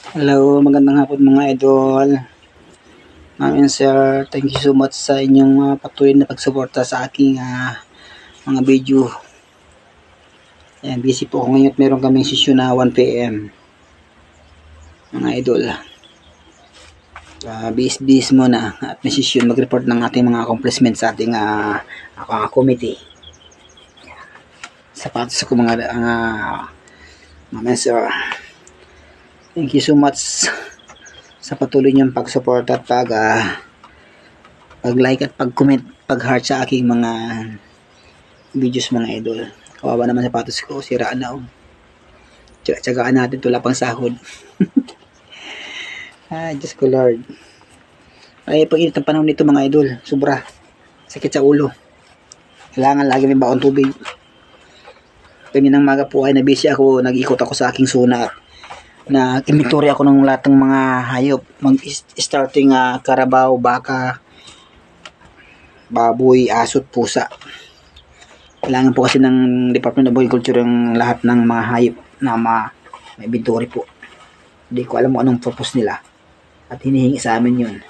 Hello, magandang hapon mga idol. Sir, thank you so much sa inyong patuloy na pagsuporta sa aking mga video. Ayan, busy po ako ngayon at meron kaming session na 1 PM. Mga idol. Bis muna at may session mag-report ng ating mga accomplishments sa ating committee. Sapatos ko mga sir. Thank you so much sa patuloy niyong pag-support at pag-like at pag-comment, pag-heart sa aking mga videos mga idol. Kawawa naman sapatos ko, siraan na tsagaan natin, tula pang sahod. Diyos ko Lord. Ay, pag-init ng panahon nito mga idol, sobra sakit sa ulo. Kailangan lagi may baon tubig. Kaninang maga po ay nabisi ako, nag-ikot ako sa aking sunar na inventory ako ng lahat ng mga hayop, starting karabaw, baka, baboy, aso, pusa. Kailangan po kasi ng Department of Agriculture yung lahat ng mga hayop na may inventory po. Hindi ko alam kung anong purpose nila at hinihingi sa amin yun.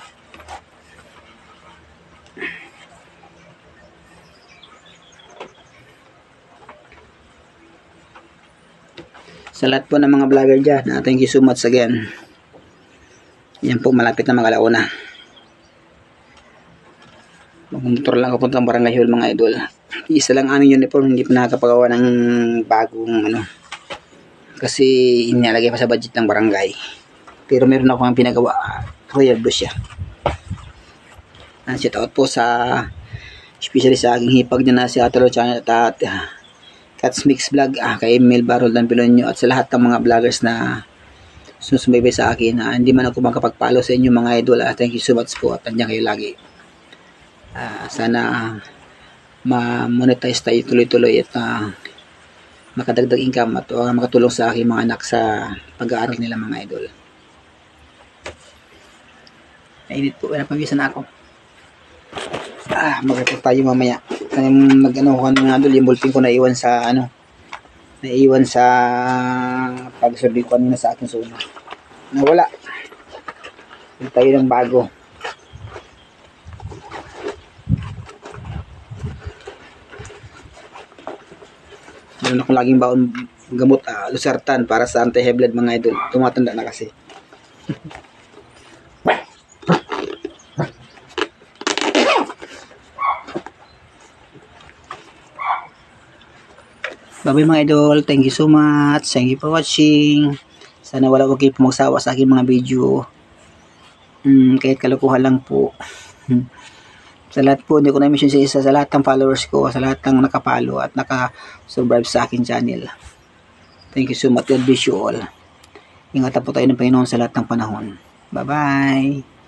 Sa lahat po ng mga vlogger dyan, thank you so much again. Yan po, malapit na mag-alauna. Magmumotor lang ako puntang Barangay Hall mga idol. Isa lang aming uniform, hindi pa nakakapagawa ng bagong kasi inilagay pa sa budget ng barangay. Pero meron ako ang pinagawa, Royal Blue siya. Shout out po sa especially sa aking hipag na si Atolo Channel at Cats Mix Vlog, kay Emil Barol Dan Pilonyo at sa lahat ng mga vloggers na susubaybay sa akin. Hindi man ako makapag-follow sa inyo mga idol. Thank you so much po at nandiyan kayo lagi. Sana ma-monetize tayo tuloy-tuloy at makadagdag income at makatulong sa aking mga anak sa pag-aaral nila mga idol. Mainit po, napawisan na ako. Mag-report tayo mamaya. Mag-ano ko nga idol, yung ballpen ko naiwan sa pag-survey ko kanina sa aking zona. Nawala. Hindi tayo ng bago. Meron ako laging baon gamot, Losartan para sa anti-high blood mga idol. Tumatanda na kasi. Bye mga idol, thank you so much, thank you for watching. Sana wala ko kayo pumagsawa sa aking mga video, kahit kalokohan lang po. Sa lahat po, hindi ko na-mention sa isa, sa lahat ng followers ko, sa lahat ng nakapalo at naka-subscribe sa aking channel. Thank you so much, God bless you all. Ingatan po tayo ng Panginoon sa lahat ng panahon. Bye bye.